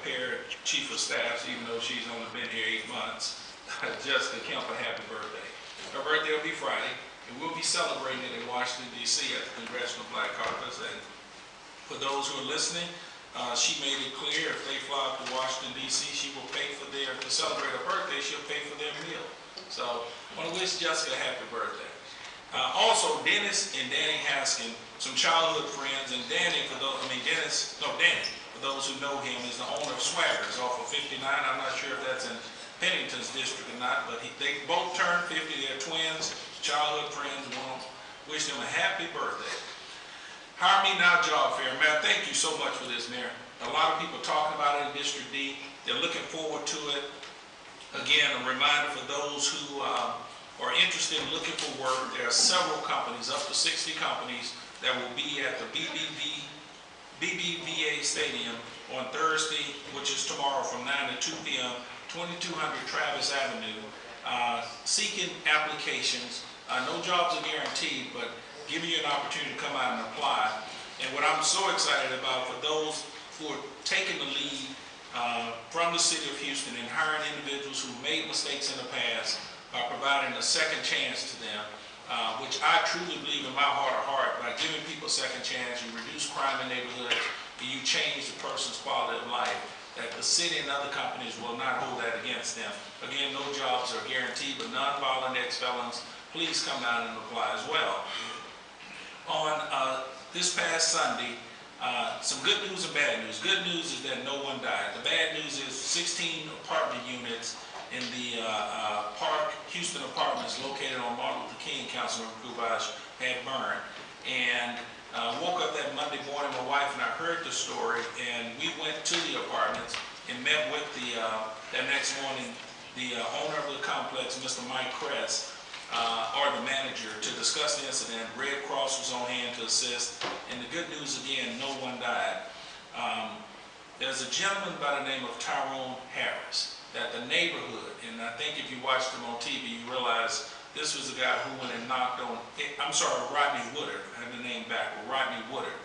pair chief of staffs, even though she's only been here 8 months. Jessica Kemp, a happy birthday. Her birthday will be Friday, and we'll be celebrating it in Washington, D.C. at the Congressional Black Caucus. And for those who are listening, she made it clear if they fly up to Washington, D.C., she will pay for to celebrate her birthday, she'll pay for their meal. So I want to wish Jessica a happy birthday. Also, Dennis and Danny Haskin, some childhood friends, and Danny, for those who know him, is the owner of Swaggers off of 59. I'm not sure if that's in Pennington's district or not, but they both turned 50. They're twins, childhood friends. We want to wish them a happy birthday. Hire Me Now Job Fair. Mayor, thank you so much for this, Mayor. A lot of people talking about it in District D. They're looking forward to it. Again, a reminder for those who are interested in looking for work, there are several companies, up to 60 companies, that will be at the BBVA Stadium on Thursday, which is tomorrow, from 9 to 2 p.m., 2200 Travis Avenue, seeking applications. No jobs are guaranteed, but giving you an opportunity to come out and apply. And what I'm so excited about, for those who are taking the lead from the city of Houston and hiring individuals who made mistakes in the past, by providing a second chance to them, which I truly believe in my heart of heart, by giving people a second chance, you reduce crime in neighborhoods, and you change the person's quality of life, that the city and other companies will not hold that against them. Again, no jobs are guaranteed, but non-violent ex-felons, please come down and apply as well. On this past Sunday, some good news and bad news. Good news is that no one died. The bad news is 16 apartment units in the Houston Apartments located on Martin Luther King, Councilmember Kubash, had burned. And woke up that Monday morning, my wife and I heard the story, and we went to the apartments and met with that next morning, the owner of the complex, Mr. Mike Kress, or the manager, to discuss the incident. Red Cross was on hand to assist, and the good news again, no one died. There's a gentleman by the name of Tyrone Harris that the neighborhood, and I think if you watched him on TV, you realize this was a guy who went and knocked on, Rodney Woodard, I have the name back, Rodney Woodard,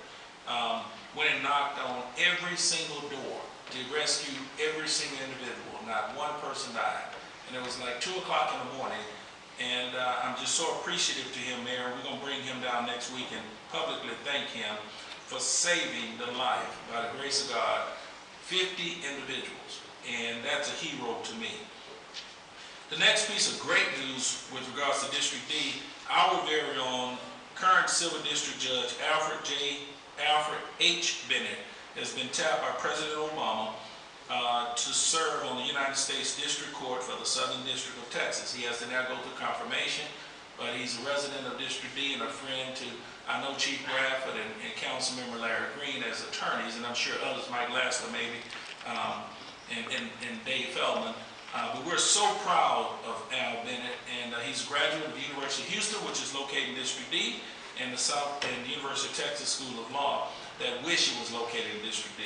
went and knocked on every single door to rescue every single individual. Not one person died. And it was like 2 o'clock in the morning, and I'm just so appreciative to him, Mayor. We're going to bring him down next week and publicly thank him for saving the life, by the grace of God, 50 individuals. And that's a hero to me. The next piece of great news with regards to District D, our very own current Civil District Judge Alfred H. Bennett has been tapped by President Obama to serve on the United States District Court for the Southern District of Texas. He has to now go through confirmation, but he's a resident of District D and a friend to, I know, Chief Bradford and Councilmember Larry Green as attorneys, and I'm sure others, Mike Lassler maybe, and Dave Feldman. But we're so proud of Al Bennett, and he's a graduate of the University of Houston, which is located in District D, and the University of Texas School of Law, that wish it was located in District D.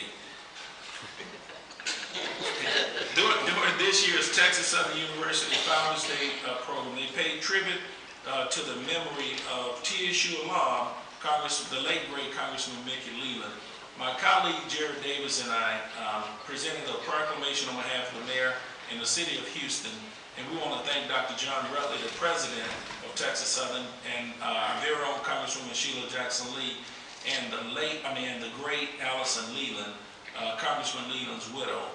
During this year's Texas Southern University Founders Day program, they paid tribute to the memory of TSU alum, the late great Congressman Mickey Leland. My colleague Jared Davis and I presented a proclamation on behalf of the mayor in the city of Houston, and we want to thank Dr. John Rutley, the president of Texas Southern, and our very own Congresswoman Sheila Jackson Lee, and the great Allison Leland, Congressman Leland's widow,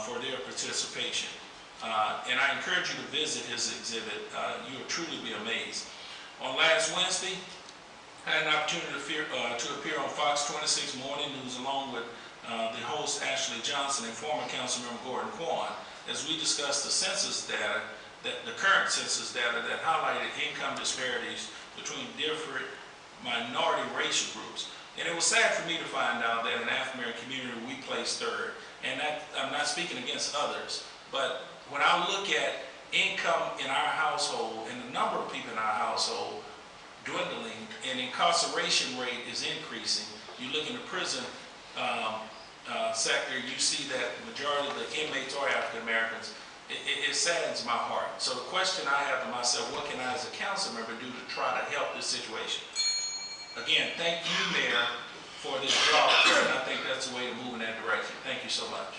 for their participation. And I encourage you to visit his exhibit. You will truly be amazed. On last Wednesday, I had an opportunity to appear on Fox 26 Morning News along with the host Ashley Johnson and former Councilmember Gordon Quan, as we discussed the census data, the current census data that highlighted income disparities between different minority racial groups. And it was sad for me to find out that in the African American community we placed third. And I'm not speaking against others, but when I look at income in our household and the number of people in our household dwindling and incarceration rate is increasing, you look in the prison sector, you see that the majority of the inmates are African Americans. It saddens my heart. So the question I have to myself, what can I as a council member do to try to help this situation? Again, thank you, Mayor, for this job, and I think that's the way to move in that direction. Thank you so much.